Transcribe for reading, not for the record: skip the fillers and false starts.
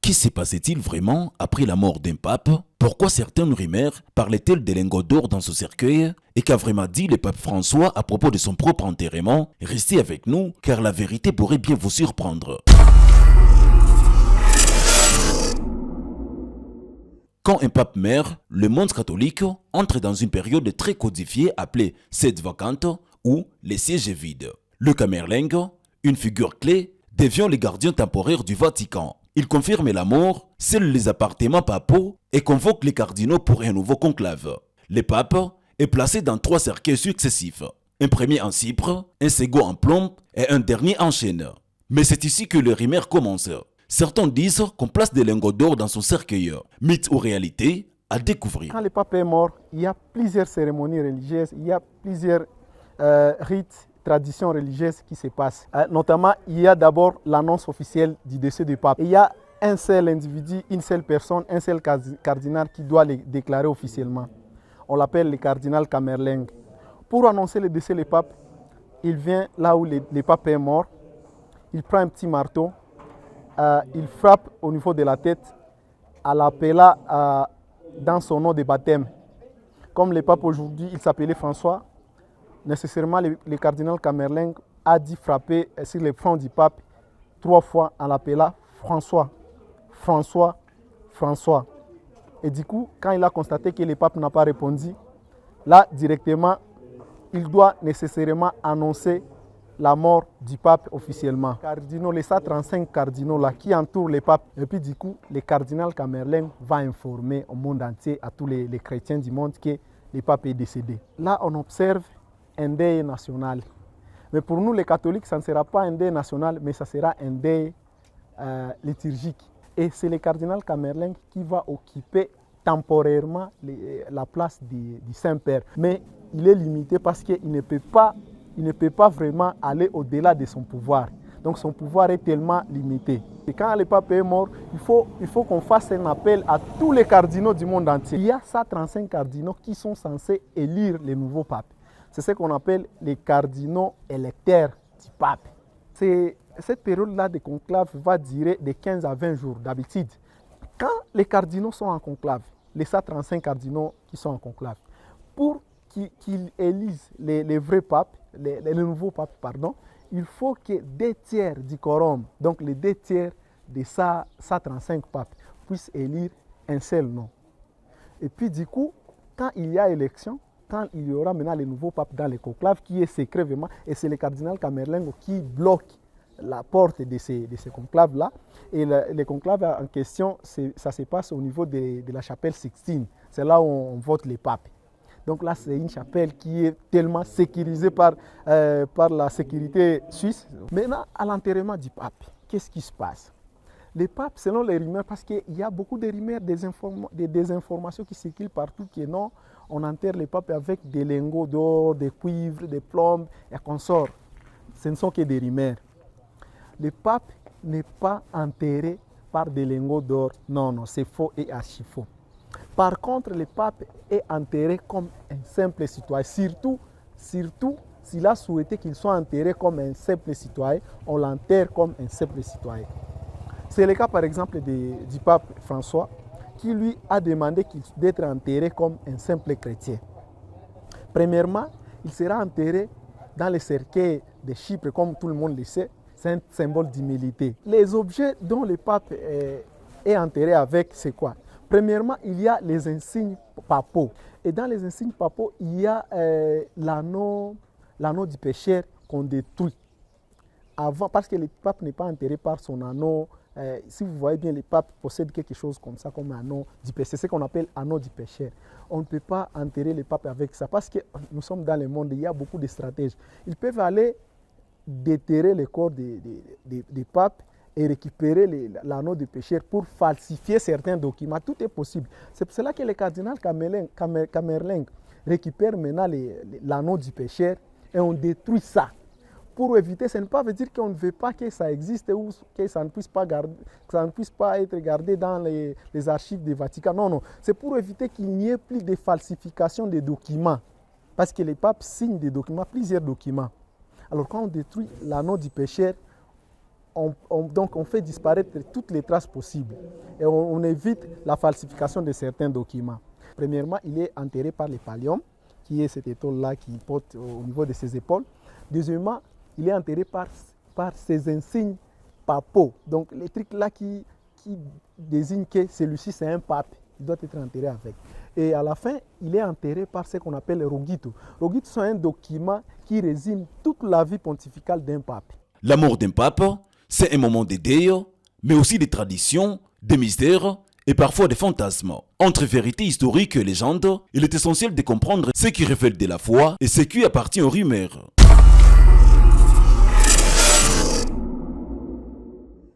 Qui se passait-il vraiment après la mort d'un pape? Pourquoi certaines rumeurs parlaient-elles des lingots d'or dans ce cercueil? Et qu'a vraiment dit le pape François à propos de son propre enterrement? Restez avec nous, car la vérité pourrait bien vous surprendre. Quand un pape meurt, le monde catholique entre dans une période très codifiée appelée sede vacante ou les sièges vides. Le Camerlingue, une figure clé, devient le gardien temporaire du Vatican. Il confirme la mort, scelle les appartements papaux et convoque les cardinaux pour un nouveau conclave. Le pape est placé dans 3 cercueils successifs. Un premier en Cypre, un second en plomb et un dernier en chêne. Mais c'est ici que les rumeurs commencent. Certains disent qu'on place des lingots d'or dans son cercueil. Mythe ou réalité, à découvrir. Quand le pape est mort, il y a plusieurs cérémonies religieuses, il y a plusieurs rites, traditions religieuses qui se passent. Notamment, il y a d'abord l'annonce officielle du décès du pape. Il y a un seul individu, une seule personne, un seul cardinal qui doit le déclarer officiellement. On l'appelle le cardinal Camerlingue. Pour annoncer le décès du pape, il vient là où le pape est mort, il prend un petit marteau, il frappe au niveau de la tête à l'appelant dans son nom de baptême. Comme le pape aujourd'hui, il s'appelait François, nécessairement le cardinal Camerlingue a dit frapper sur le front du pape 3 fois en l'appelant François, François, François. Et du coup, quand il a constaté que le pape n'a pas répondu, là, directement, il doit nécessairement annoncer la mort du pape officiellement. Cardinaux, les 135 cardinaux là, qui entourent le pape, et puis du coup, le cardinal Camerlingue va informer au monde entier, à tous les chrétiens du monde, que le pape est décédé. Là, on observe un deuil national. Mais pour nous, les catholiques, ça ne sera pas un deuil national, mais ça sera un deuil liturgique. Et c'est le cardinal Camerlingue qui va occuper temporairement la place du Saint-Père. Mais il est limité parce qu'il ne peut pas vraiment aller au-delà de son pouvoir. Donc son pouvoir est tellement limité. Et quand le pape est mort, il faut qu'on fasse un appel à tous les cardinaux du monde entier. Il y a 135 cardinaux qui sont censés élire le nouveau pape. C'est ce qu'on appelle les cardinaux électeurs du pape. Cette période-là de conclave va durer de 15 à 20 jours d'habitude. Quand les cardinaux sont en conclave, les 135 cardinaux qui sont en conclave, pour qu'ils élisent les vrais papes, les nouveaux papes, pardon, il faut que 2/3 du quorum, donc les 2/3 de 135 papes, puissent élire un seul nom. Et puis du coup, quand il y a élection, quand il y aura maintenant le nouveau pape dans le conclave, qui est secret vraiment, et c'est le cardinal Camerlingue qui bloque la porte de ces conclaves-là. Et le conclave en question, ça se passe au niveau de la chapelle Sixtine. C'est là où on vote les papes. Donc là, c'est une chapelle qui est tellement sécurisée par la sécurité suisse. Maintenant, à l'enterrement du pape, qu'est-ce qui se passe? Les papes, selon les rumeurs, parce qu'il y a beaucoup de rumeurs, des désinformations qui circulent partout, que non, on enterre les papes avec des lingots d'or, des cuivres, des plombes et consorts. Ce ne sont que des rumeurs. Le pape n'est pas enterré par des lingots d'or. Non, non, c'est faux et archi faux. Par contre, le pape est enterré comme un simple citoyen. Surtout s'il a souhaité qu'il soit enterré comme un simple citoyen, on l'enterre comme un simple citoyen. C'est le cas par exemple du pape François, qui lui a demandé d'être enterré comme un simple chrétien. Premièrement, il sera enterré dans le cercueil de Chypre, comme tout le monde le sait. C'est un symbole d'humilité. Les objets dont le pape est enterré avec, c'est quoi? Premièrement, il y a les insignes papaux. Et dans les insignes papaux, il y a l'anneau du pécheur qu'on détruit. Avant, parce que le pape n'est pas enterré par son anneau. Si vous voyez bien, le pape possède quelque chose comme ça, comme un anneau du pécheur. C'est ce qu'on appelle anneau du pécheur. On ne peut pas enterrer le pape avec ça, parce que nous sommes dans le monde, il y a beaucoup de stratèges. Ils peuvent aller déterrer le corps des papes et récupérer l'anneau du pécheur pour falsifier certains documents. Tout est possible. C'est pour cela que le cardinal Camerlingue récupère maintenant l'anneau du pécheur et on détruit ça. Pour éviter, ça ne veut pas dire qu'on ne veut pas que ça existe ou que ça ne puisse pas être gardé dans les archives du Vatican. Non, non. C'est pour éviter qu'il n'y ait plus de falsification des documents. Parce que les papes signent des documents, plusieurs documents. Alors quand on détruit l'anneau du pécheur, donc on fait disparaître toutes les traces possibles et on évite la falsification de certains documents. Premièrement, il est enterré par les palliums, qui est cette étole-là qui porte au niveau de ses épaules. Deuxièmement, il est enterré par ses insignes papaux. Donc les trucs là qui désignent que celui-ci c'est un pape, il doit être enterré avec. Et à la fin, il est enterré par ce qu'on appelle le rogito. Rogito, c'est un document qui résume toute la vie pontificale d'un pape. La mort d'un pape, c'est un moment de deuil, mais aussi des traditions, des mystères et parfois des fantasmes. Entre vérité historique et légende, il est essentiel de comprendre ce qui révèle de la foi et ce qui appartient aux rumeurs.